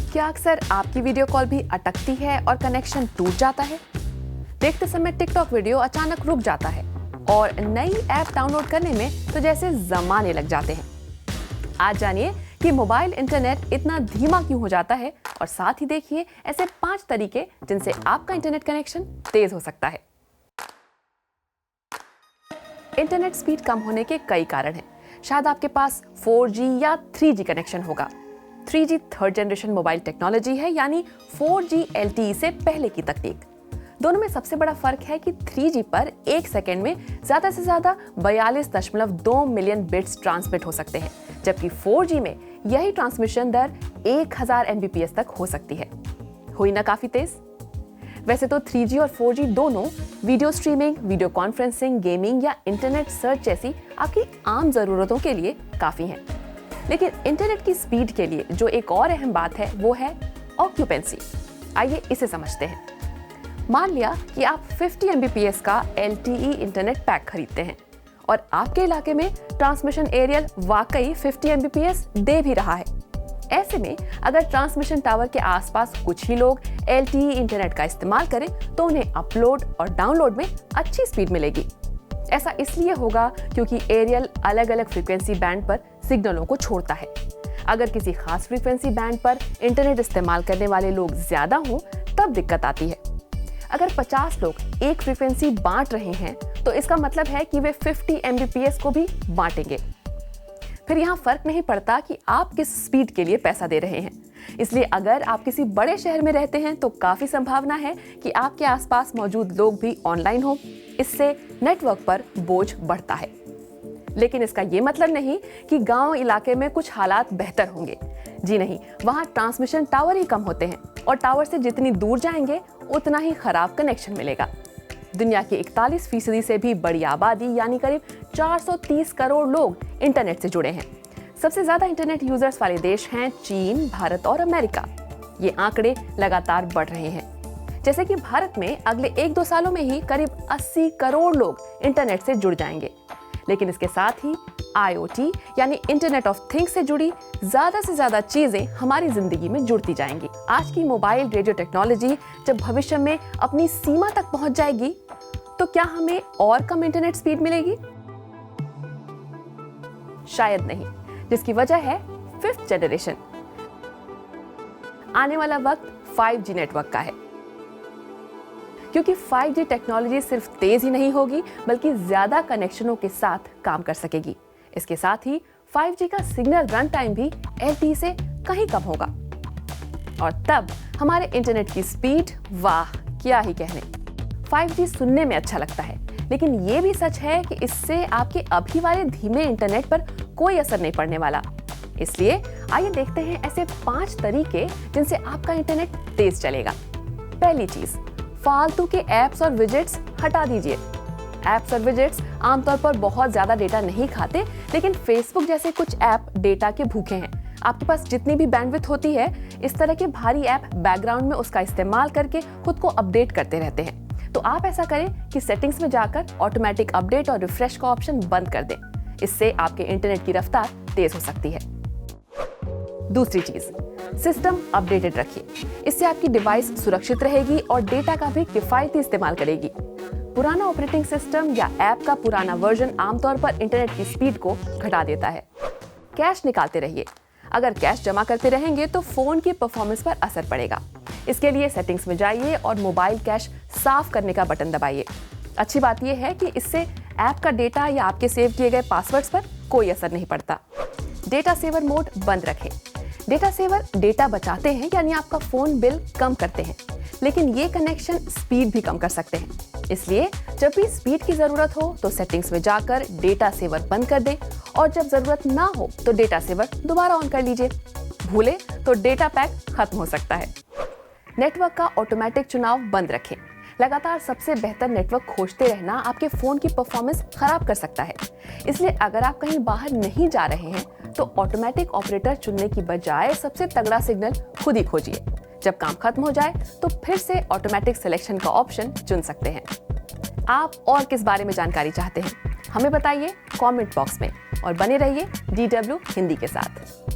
क्या अक्सर आपकी वीडियो कॉल भी अटकती है और कनेक्शन टूट जाता है? देखते समय टिकटॉक वीडियो अचानक रुक जाता है और नई ऐप डाउनलोड करने में तो जैसे जमाने लग जाते हैं। आज जानिए कि मोबाइल इंटरनेट इतना धीमा क्यों हो जाता है और साथ ही देखिए ऐसे 5 तरीके जिनसे आपका इंटरनेट कनेक्शन तेज हो सकता है। इंटरनेट स्पीड कम होने के कई कारण हैं। शायद आपके पास 4G या 3G कनेक्शन होगा। 3G third generation mobile technology है, यानी 4G LTE से पहले की तकनीक। दोनों में सबसे बड़ा फर्क है कि 3G पर 1 सेकेंड में ज्यादा से ज्यादा 42.2 मिलियन बिट्स ट्रांसमिट हो सकते हैं, जबकि 4G में यही ट्रांसमिशन दर 1000 Mbps तक हो सकती है। हुई ना काफी तेज? वैसे तो 3G और 4G दोनों video streaming, video conferencing, gaming या इंटरनेट सर्च जैसी आपकी आम जरूरतों के लिए काफी हैं। लेकिन इंटरनेट की स्पीड के लिए जो एक और अहम बात है वो है ऑक्यूपेंसी। आइए इसे समझते हैं। मान लिया कि आप 50 Mbps का LTE इंटरनेट पैक खरीदते हैं और आपके इलाके में ट्रांसमिशन एरियल वाकई 50 Mbps दे भी रहा है। ऐसे में अगर ट्रांसमिशन टावर के आसपास कुछ ही लोग LTE इंटरनेट का इस्तेमाल करें तो उन्हें अपलोड और डाउनलोड में अच्छी स्पीड मिलेगी। ऐसा इसलिए होगा क्योंकि एरियल अलग अलग फ्रीक्वेंसी बैंड पर सिग्नलों को छोड़ता है। अगर किसी खास फ्रीक्वेंसी बैंड पर इंटरनेट इस्तेमाल करने वाले लोग ज्यादा हों तब दिक्कत आती है। अगर 50 लोग एक फ्रीक्वेंसी बांट रहे हैं तो इसका मतलब है कि वे 50 Mbps को भी बांटेंगे। फिर यहाँ फर्क नहीं पड़ता कि आप किस स्पीड के लिए पैसा दे रहे हैं। इसलिए अगर आप किसी बड़े शहर में रहते हैं तो काफी संभावना है कि आपके आसपास मौजूद लोग भी ऑनलाइन हो। इससे नेटवर्क पर बोझ बढ़ता है। लेकिन इसका ये मतलब नहीं कि गांव इलाके में कुछ हालात बेहतर होंगे। जी नहीं, वहां ट्रांसमिशन टावर ही कम होते हैं और टावर से जितनी दूर जाएंगे उतना ही खराब कनेक्शन मिलेगा। दुनिया की 41% से भी बड़ी आबादी यानी करीब 430 करोड़ लोग इंटरनेट से जुड़े हैं। सबसे ज्यादा इंटरनेट यूजर्स वाले देश हैं चीन, भारत और अमेरिका। ये आंकड़े लगातार बढ़ रहे हैं। जैसे कि भारत में अगले 1-2 सालों में ही करीब 80 करोड़ लोग इंटरनेट से जुड़ जाएंगे। लेकिन इसके साथ ही IoT यानी इंटरनेट ऑफ थिंग्स से जुड़ी ज्यादा से ज्यादा चीजें हमारी जिंदगी में जुड़ती जाएंगी। आज की मोबाइल रेडियो टेक्नोलॉजी जब भविष्य में अपनी सीमा तक पहुंच जाएगी तो क्या हमें और कम इंटरनेट स्पीड मिलेगी? शायद नहीं, जिसकी वजह है 5th जनरेशन। आने वाला वक्त 5G नेटवर्क का है, क्योंकि 5G टेक्नोलॉजी सिर्फ तेज ही नहीं होगी बल्कि ज्यादा कनेक्शनों के साथ काम कर सकेगी। इसके साथ ही 5G का सिग्नल रन टाइम भी LTE से कहीं कम होगा और तब हमारे इंटरनेट की स्पीड, वाह क्या ही कहने। 5G सुनने में अच्छा लगता है, लेकिन ये भी सच है कि इससे आपके अभी वाले धीमे इंटरनेट पर कोई असर नहीं पड़ने वाला। इसलिए आइए देखते हैं ऐसे 5 तरीके जिनसे आपका इंटरनेट तेज चलेगा। पहली चीज, फालतू के एप्स और विजेट्स हटा दीजिए। एप्स और विजेट्स आमतौर पर बहुत ज्यादा डेटा नहीं खाते, लेकिन फेसबुक जैसे कुछ ऐप डेटा के भूखे हैं। आपके पास जितनी भी बैंडविड्थ होती है, इस तरह के भारी ऐप बैकग्राउंड में उसका इस्तेमाल करके खुद को अपडेट करते रहते हैं। तो आप ऐसा करें कि सेटिंग्स में जाकर ऑटोमेटिक अपडेट और रिफ्रेश का ऑप्शन बंद कर दें। इससे आपके इंटरनेट की रफ्तार तेज हो सकती है। दूसरी चीज, सिस्टम अपडेटेड रखिए। इससे आपकी डिवाइस सुरक्षित रहेगी और डेटा का भी किफायती इस्तेमाल करेगी। पुराना ऑपरेटिंग सिस्टम या ऐप का पुराना वर्जन आमतौर पर इंटरनेट की स्पीड को घटा देता है। कैश निकालते रहिए। अगर कैश जमा करते रहेंगे तो फोन की परफॉर्मेंस पर असर पड़ेगा। इसके लिए सेटिंग्स में जाइए और मोबाइल कैश साफ करने का बटन दबाइए। अच्छी बात यह है कि इससे ऐप का डेटा या आपके सेव किए गए पासवर्ड्स पर कोई असर नहीं पड़ता। डेटा सेवर मोड बंद रखें। डेटा सेवर डेटा बचाते हैं, यानी आपका फोन बिल कम करते हैं, लेकिन ये कनेक्शन स्पीड भी कम कर सकते हैं। इसलिए जब भी स्पीड की जरूरत हो तो सेटिंग्स में जाकर डेटा सेवर बंद कर दें और जब जरूरत ना हो तो डेटा सेवर दोबारा ऑन कर लीजिए। भूले तो डेटा पैक खत्म हो सकता है। नेटवर्क का ऑटोमेटिक चुनाव बंद रखें। लगातार सबसे बेहतर नेटवर्क खोजते रहना आपके फोन की परफॉर्मेंस खराब कर सकता है। इसलिए अगर आप कहीं बाहर नहीं जा रहे हैं तो ऑटोमेटिक ऑपरेटर चुनने की बजाय सबसे तगड़ा सिग्नल खुद ही खोजिए। जब काम खत्म हो जाए तो फिर से ऑटोमेटिक सिलेक्शन का ऑप्शन चुन सकते हैं। आप और किस बारे में जानकारी चाहते हैं, हमें बताइए कमेंट बॉक्स में और बने रहिए DW हिंदी के साथ।